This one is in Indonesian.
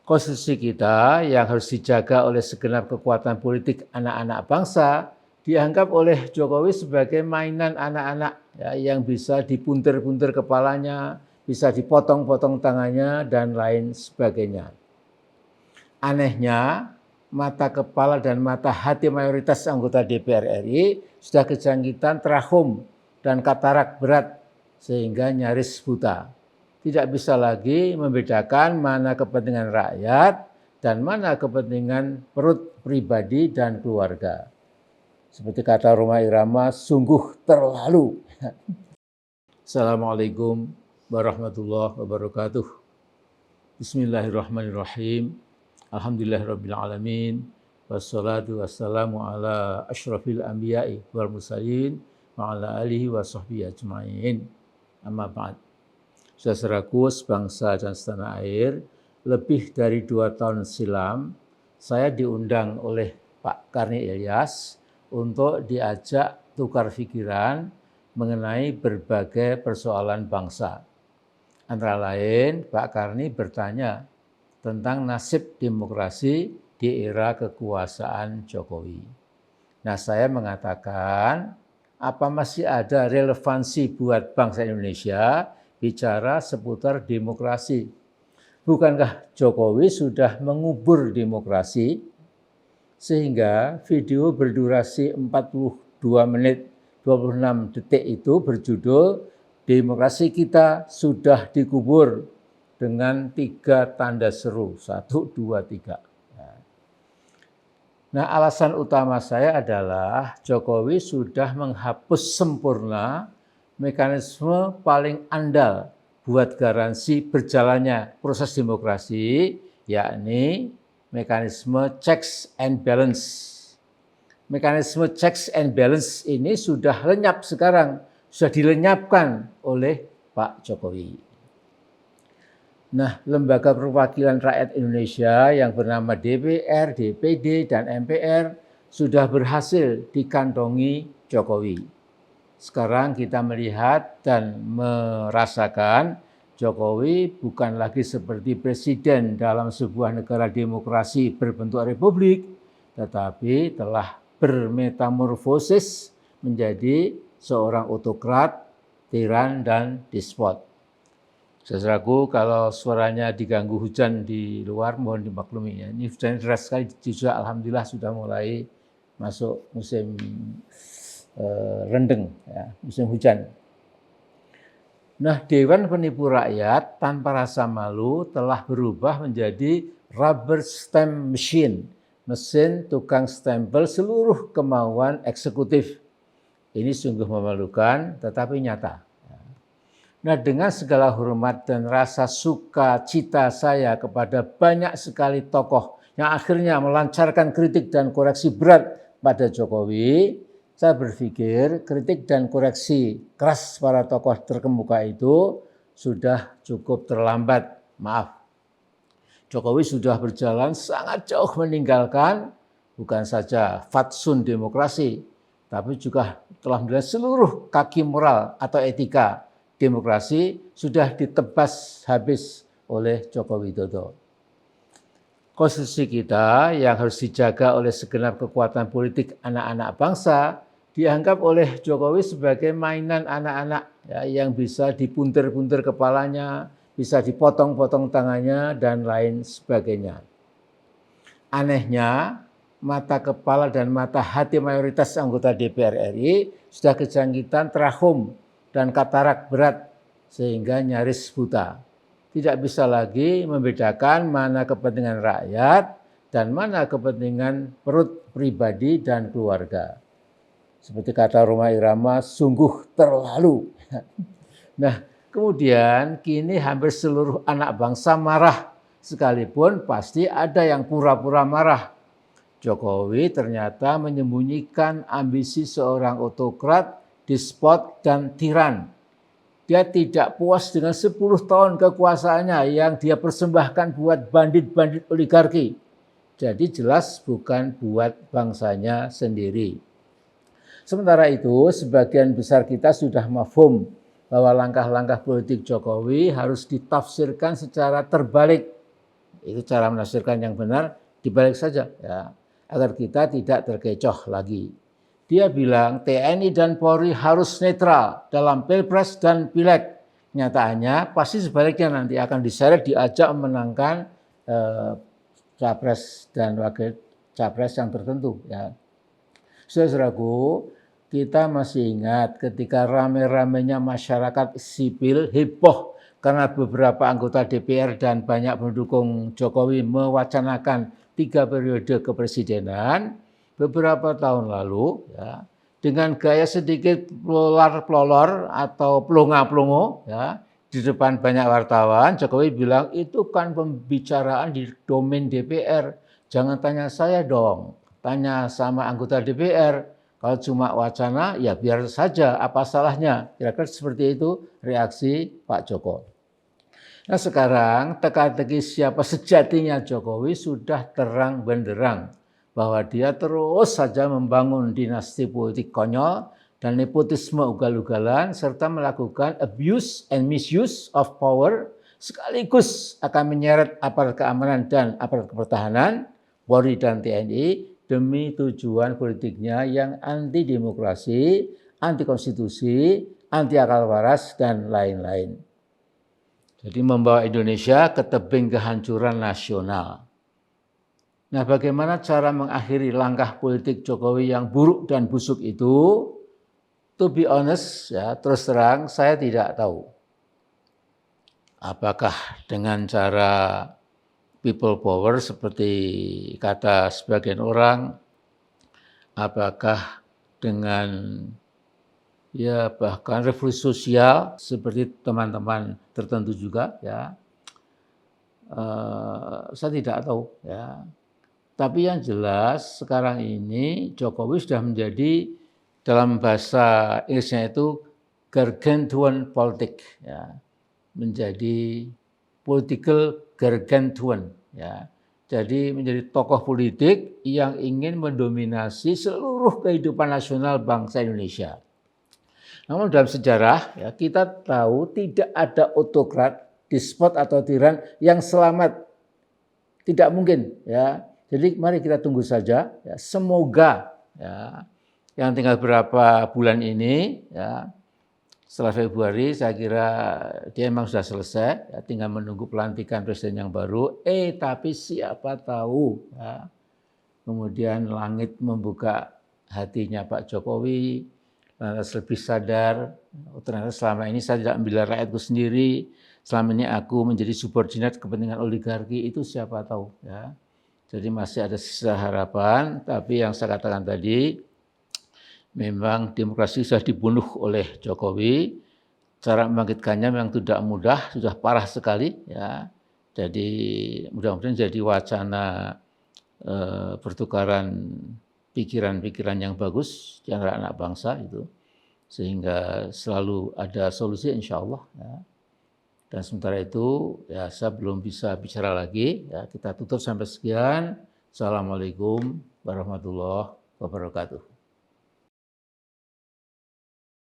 Konstitusi kita yang harus dijaga oleh segenap kekuatan politik anak-anak bangsa dianggap oleh Jokowi sebagai mainan anak-anak ya, yang bisa dipuntir-puntir kepalanya, bisa dipotong-potong tangannya, dan lain sebagainya. Anehnya, mata kepala dan mata hati mayoritas anggota DPR RI sudah kejangkitan trachom dan katarak berat sehingga nyaris buta. Tidak bisa lagi membedakan mana kepentingan rakyat dan mana kepentingan perut pribadi dan keluarga. Seperti kata Rhoma Irama, sungguh terlalu. Assalamualaikum warahmatullahi wabarakatuh. Bismillahirrahmanirrahim. Alhamdulillahirabbil alamin. Wassalatu wassalamu ala asyrafil anbiya'i wal mursalin wa ala alihi wa sahbihi ajmain. Amma ba'd. Saudaraku sebangsa dan setanah air, lebih dari 2 tahun silam saya diundang oleh Pak Karni Ilyas untuk diajak tukar pikiran mengenai berbagai persoalan bangsa. Antara lain, Pak Karni bertanya tentang nasib demokrasi di era kekuasaan Jokowi. Nah, saya mengatakan, apa masih ada relevansi buat bangsa Indonesia bicara seputar demokrasi? Bukankah Jokowi sudah mengubur demokrasi? Sehingga video berdurasi 42 menit 26 detik itu berjudul "Demokrasi kita sudah dikubur" dengan 3 tanda seru, 1, 2, 3. Nah, alasan utama saya adalah Jokowi sudah menghapus sempurna mekanisme paling andal buat garansi berjalannya proses demokrasi, yakni mekanisme checks and balance. Mekanisme checks and balance ini sudah lenyap sekarang, sudah dilenyapkan oleh Pak Jokowi. Nah, lembaga perwakilan rakyat Indonesia yang bernama DPR, DPD, dan MPR sudah berhasil dikantongi Jokowi. Sekarang kita melihat dan merasakan Jokowi bukan lagi seperti presiden dalam sebuah negara demokrasi berbentuk republik, tetapi telah bermetamorfosis menjadi seorang autokrat, tiran, dan despot. Saudaraku, kalau suaranya diganggu hujan di luar, mohon dimaklumi ya. Ini hujan deras sekali juga, alhamdulillah sudah mulai masuk musim rendeng, ya, musim hujan. Nah, Dewan Penipu Rakyat tanpa rasa malu telah berubah menjadi rubber stamp machine, mesin tukang stempel seluruh kemauan eksekutif. Ini sungguh memalukan, tetapi nyata. Nah, dengan segala hormat dan rasa sukacita saya kepada banyak sekali tokoh yang akhirnya melancarkan kritik dan koreksi berat pada Jokowi, saya berpikir kritik dan koreksi keras para tokoh terkemuka itu sudah cukup terlambat. Maaf, Jokowi sudah berjalan sangat jauh meninggalkan bukan saja fatsun demokrasi, tapi juga telah melihat seluruh kaki moral atau etika demokrasi sudah ditebas habis oleh Joko Widodo. Konstitusi kita yang harus dijaga oleh segenap kekuatan politik anak-anak bangsa dianggap oleh Jokowi sebagai mainan anak-anak ya, yang bisa dipuntir-puntir kepalanya, bisa dipotong-potong tangannya, dan lain sebagainya. Anehnya, mata kepala dan mata hati mayoritas anggota DPR RI sudah kejangkitan trachom dan katarak berat sehingga nyaris buta. Tidak bisa lagi membedakan mana kepentingan rakyat dan mana kepentingan perut pribadi dan keluarga. Seperti kata Rhoma Irama, sungguh terlalu. Nah, kemudian kini hampir seluruh anak bangsa marah, sekalipun pasti ada yang pura-pura marah. Jokowi ternyata menyembunyikan ambisi seorang autokrat, despot, dan tiran. Dia tidak puas dengan 10 tahun kekuasaannya yang dia persembahkan buat bandit-bandit oligarki. Jadi jelas bukan buat bangsanya sendiri. Sementara itu, sebagian besar kita sudah mafhum bahwa langkah-langkah politik Jokowi harus ditafsirkan secara terbalik. itu cara menafsirkan yang benar, dibalik saja ya, agar kita tidak terkecoh lagi. Dia bilang TNI dan Polri harus netral dalam Pilpres dan Pileg. Nyataannya pasti sebaliknya nanti akan diseret diajak memenangkan capres dan wakil capres yang tertentu ya. Saudaraku, kita masih ingat ketika rame-ramenya masyarakat sipil heboh karena beberapa anggota DPR dan banyak pendukung Jokowi mewacanakan 3 periode kepresidenan beberapa tahun lalu ya, dengan gaya sedikit pelolor atau pelongo-pelongo ya, di depan banyak wartawan, Jokowi bilang itu kan pembicaraan di domain DPR, jangan tanya saya dong, tanya sama anggota DPR. Kalau cuma wacana, ya biar saja, apa salahnya? Kira-kira seperti itu reaksi Pak Joko. Nah sekarang teka-teki siapa sejatinya Jokowi sudah terang benderang. Bahwa dia terus saja membangun dinasti politik konyol dan nepotisme ugal-ugalan, serta melakukan abuse and misuse of power, sekaligus akan menyeret aparat keamanan dan aparat pertahanan, Polri dan TNI, demi tujuan politiknya yang anti demokrasi, anti konstitusi, anti akal waras, dan lain-lain. Jadi membawa Indonesia ke tebing kehancuran nasional. Nah, bagaimana cara mengakhiri langkah politik Jokowi yang buruk dan busuk itu? To be honest, ya, terus terang saya tidak tahu. Apakah dengan cara people power seperti kata sebagian orang, apakah dengan ya bahkan revolusi sosial seperti teman-teman tertentu juga ya, saya tidak tahu ya. Tapi yang jelas sekarang ini Jokowi sudah menjadi dalam bahasa Inggrisnya itu gargantuan politik ya, menjadi political gargantuan ya. Jadi menjadi tokoh politik yang ingin mendominasi seluruh kehidupan nasional bangsa Indonesia. Namun dalam sejarah ya, kita tahu tidak ada autokrat, despot atau tiran yang selamat. Tidak mungkin ya. Jadi mari kita tunggu saja ya, semoga ya yang tinggal berapa bulan ini ya, setelah Februari saya kira dia memang sudah selesai ya, tinggal menunggu pelantikan presiden yang baru. Tapi siapa tahu ya, kemudian langit membuka hatinya Pak Jokowi, lantas lebih sadar, ternyata selama ini saya tidak membela rakyatku sendiri, selama ini aku menjadi subordinat kepentingan oligarki, itu siapa tahu ya. Jadi masih ada sisa harapan, tapi yang saya katakan tadi, memang demokrasi sudah dibunuh oleh Jokowi. Cara membangkitkannya memang tidak mudah, sudah parah sekali ya. Jadi mudah-mudahan jadi wacana pertukaran pikiran-pikiran yang bagus di antara anak bangsa itu, sehingga selalu ada solusi insya Allah ya. Dan sementara itu ya saya belum bisa bicara lagi ya, kita tutup sampai sekian. Assalamualaikum warahmatullahi wabarakatuh.